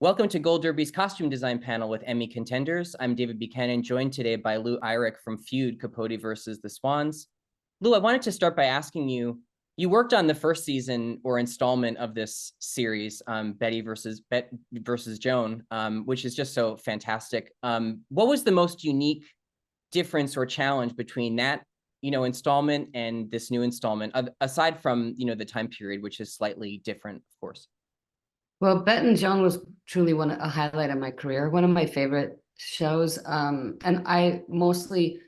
Welcome to Gold Derby's costume design panel with Emmy contenders. I'm David Buchanan, joined today by Eyrich from Feud, Capote versus the Swans. Lou, I wanted to start by asking you, you worked on the first season or installment of this series, Betty versus Joan, which is just so fantastic. What was the most unique difference or challenge between that, installment and this new installment, aside from, the time period, which is slightly different, of course? Well, Bet and Joan was truly a highlight of my career, one of my favorite shows. And I mostly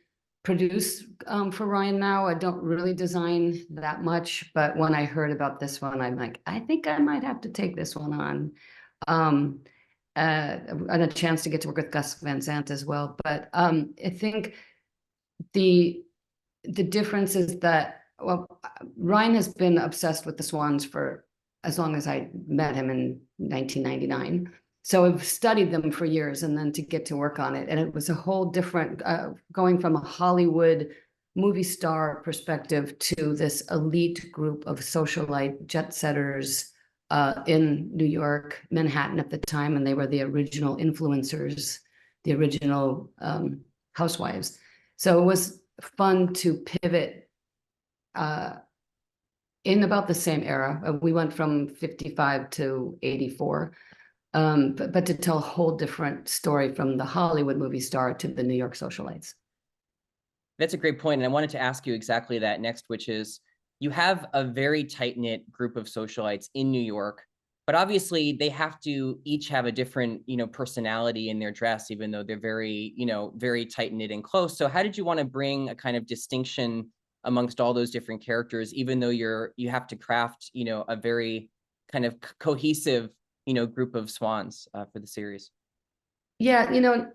produce for Ryan now. I don't really design that much, but when I heard about this one, I'm like, I think I might have to take this one on. And a chance to get to work with Gus Van Sant as well. But I think the difference is that, well, Ryan has been obsessed with the Swans for as long as I met him in 1999. So I've studied them for years, and then to get to work on it. And it was a whole different, going from a Hollywood movie star perspective to this elite group of socialite jet setters in New York, Manhattan at the time. And they were the original influencers, the original housewives. So it was fun to pivot in about the same era. We went from 55 to 84, but to tell a whole different story from the Hollywood movie star to the New York socialites. That's a great point. And I wanted to ask you exactly that next, which is you have a very tight-knit group of socialites in New York, but obviously they have to each have a different, personality in their dress, even though they're very, very tight-knit and close. So how did you want to bring a kind of distinction amongst all those different characters, even though you have to craft, a very kind of cohesive, group of swans for the series? Yeah,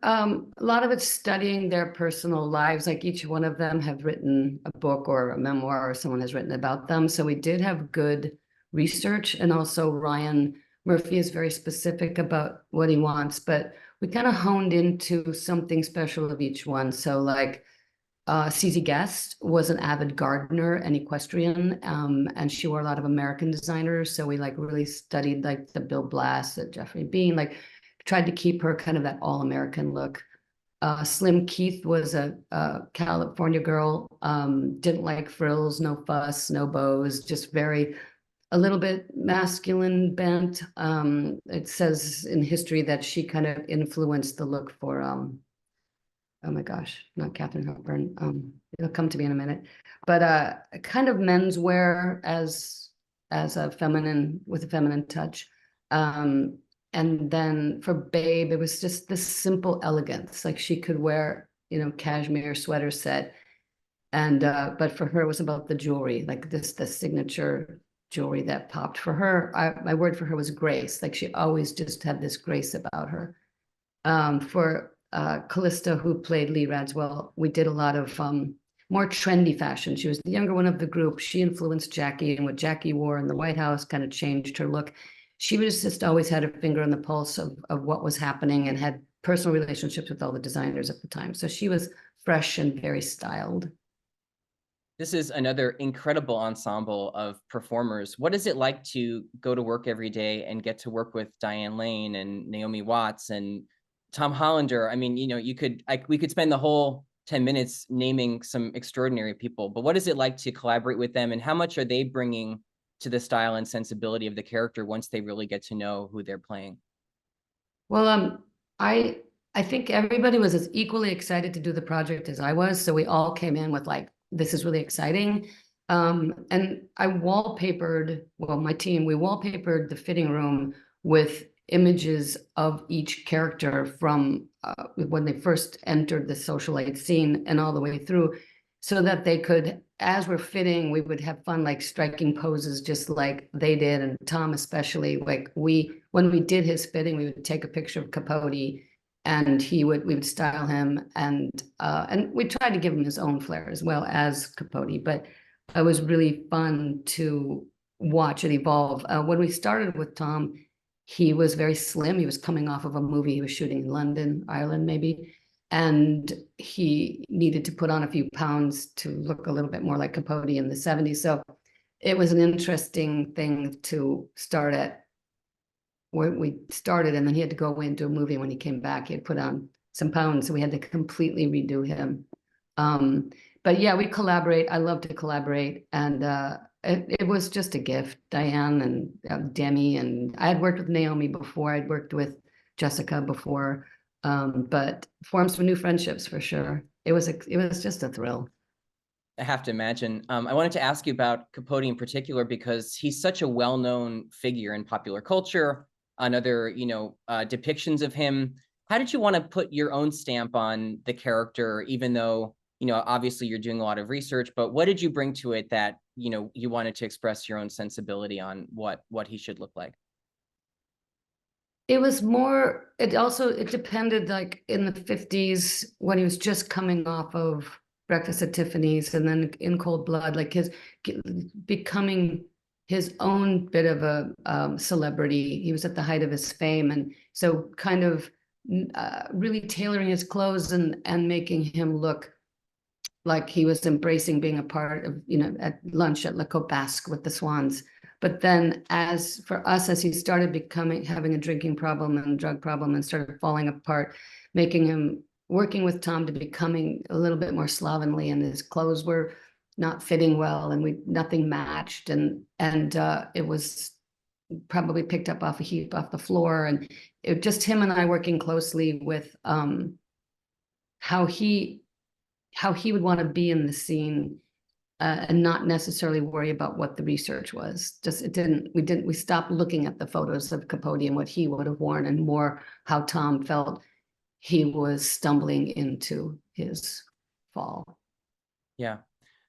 a lot of it's studying their personal lives. Like each one of them have written a book or a memoir, or someone has written about them. So we did have good research. And also Ryan Murphy is very specific about what he wants, but we kind of honed into something special of each one. So like Cece Guest was an avid gardener and equestrian, and she wore a lot of American designers. So we like really studied like the Bill Blass, the Jeffrey Bean, like tried to keep her kind of that all-American look. Slim Keith was a California girl, didn't like frills, no fuss, no bows, just a little bit masculine bent. It says in history that she kind of influenced the look for oh my gosh, not Katharine Hepburn. It'll come to me in a minute. But kind of menswear as a feminine, with a feminine touch. And then for Babe, it was just this simple elegance. Like she could wear, cashmere sweater set. And but for her, it was about the jewelry, like the signature jewelry that popped. For her, my word for her was grace. Like she always just had this grace about her. For Callista, who played Lee Radswell, we did a lot of more trendy fashion. She was the younger one of the group. She influenced Jackie, and what Jackie wore in the White House kind of changed her look. She was just always had her finger on the pulse of what was happening and had personal relationships with all the designers at the time. So she was fresh and very styled. This is another incredible ensemble of performers. What is it like to go to work every day and get to work with Diane Lane and Naomi Watts and Tom Hollander? I mean, we could spend the whole 10 minutes naming some extraordinary people, but what is it like to collaborate with them, and how much are they bringing to the style and sensibility of the character once they really get to know who they're playing? Well, I think everybody was as equally excited to do the project as I was. So we all came in with like, this is really exciting. And I wallpapered, well, my team, we wallpapered the fitting room with images of each character from when they first entered the socialite scene and all the way through, so that they could, as we're fitting, we would have fun, like striking poses just like they did. And Tom especially, like when we did his fitting, we would take a picture of Capote and we would style him, and we tried to give him his own flair as well as Capote. But it was really fun to watch it evolve. When we started with Tom, he was very slim. He was coming off of a movie he was shooting in London, Ireland, maybe. And he needed to put on a few pounds to look a little bit more like Capote in the 70s. So it was an interesting thing to start at when we started, and then he had to go away and do a movie. When he came back, he had put on some pounds, so we had to completely redo him. But yeah, we collaborate. I love to collaborate, and it was just a gift. Diane and Demi, and I had worked with Naomi before. I'd worked with Jessica before, but formed some new friendships for sure. It was just a thrill. I have to imagine. I wanted to ask you about Capote in particular because he's such a well-known figure in popular culture, on other, depictions of him. How did you want to put your own stamp on the character, even though, obviously you're doing a lot of research, but what did you bring to it that, you wanted to express your own sensibility on what he should look like? It was more, it depended, like in the 50s when he was just coming off of Breakfast at Tiffany's and then In Cold Blood, like becoming his own bit of a celebrity. He was at the height of his fame. And so kind of really tailoring his clothes and making him look like he was embracing being a part of, at lunch at Le Coq Basque with the Swans. But then as for us, as he started having a drinking problem and drug problem and started falling apart, making him working with Tom to becoming a little bit more slovenly, and his clothes were not fitting well and nothing matched. And it was probably picked up off a heap off the floor. And it just him and I working closely with how he would want to be in the scene. And not necessarily worry about what the research was. We stopped looking at the photos of Capote and what he would have worn, and more how Tom felt he was stumbling into his fall. Yeah.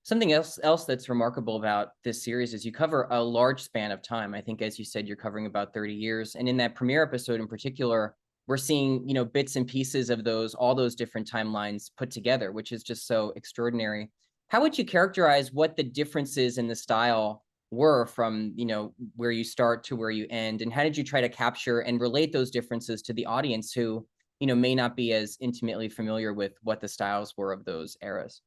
Something else that's remarkable about this series is you cover a large span of time. I think, as you said, you're covering about 30 years. And in that premiere episode in particular, we're seeing, bits and pieces of all those different timelines put together, which is just so extraordinary. How would you characterize what the differences in the style were from, where you start to where you end? And how did you try to capture and relate those differences to the audience who, may not be as intimately familiar with what the styles were of those eras?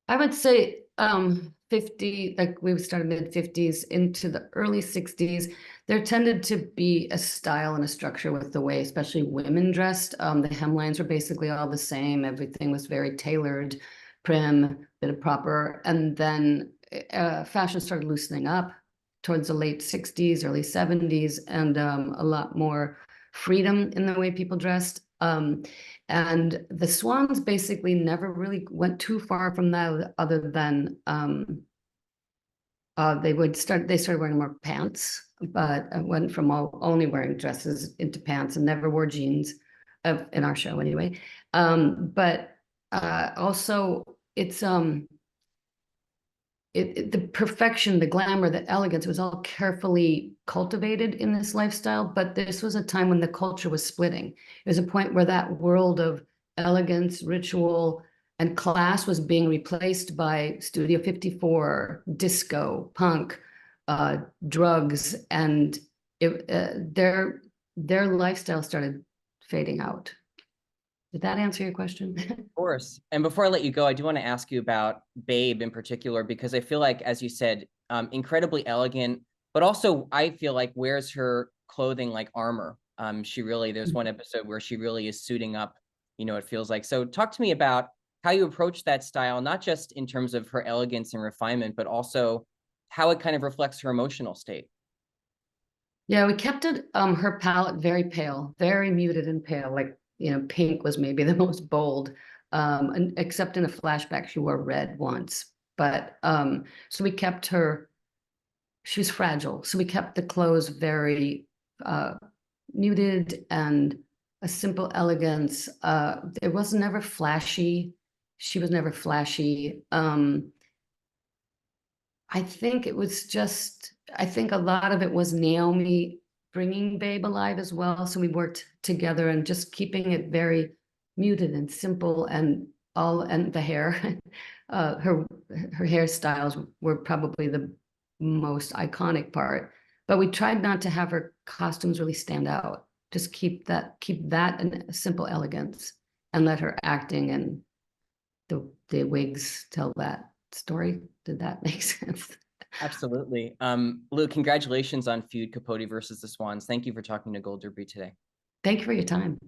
I would say 50, like we started mid-50s into the early 60s, there tended to be a style and a structure with the way, especially women dressed. The hemlines were basically all the same. Everything was very tailored, prim, bit of proper. And then fashion started loosening up towards the late 60s, early 70s, and a lot more freedom in the way people dressed. And the Swans basically never really went too far from that, other than they started wearing more pants, but went from only wearing dresses into pants and never wore jeans, in our show anyway. But also it's the perfection, the glamour, the elegance was all carefully cultivated in this lifestyle. But this was a time when the culture was splitting. It was a point where that world of elegance, ritual, and class was being replaced by Studio 54, disco, punk, drugs, and their lifestyle started fading out. Did that answer your question? Of course. And before I let you go, I do want to ask you about Babe in particular, because I feel like, as you said, incredibly elegant, but also I feel like wears her clothing like armor. There's one episode where she really is suiting up, it feels like. So talk to me about how you approach that style, not just in terms of her elegance and refinement, but also how it kind of reflects her emotional state. Yeah, we kept it, her palette very pale, very muted and pale, like, pink was maybe the most bold, and except in a flashback, she wore red once. But so we kept her, she was fragile. So we kept the clothes very muted and a simple elegance. It was never flashy. She was never flashy. I think a lot of it was Naomi bringing Babe alive as well. So we worked together and just keeping it very muted and simple, and the hair, her hairstyles were probably the most iconic part. But we tried not to have her costumes really stand out. Just keep that and a simple elegance, and let her acting and the wigs tell that story. Did that make sense? Absolutely. Lou, congratulations on Feud, Capote versus the Swans. Thank you for talking to Gold Derby today. Thank you for your time.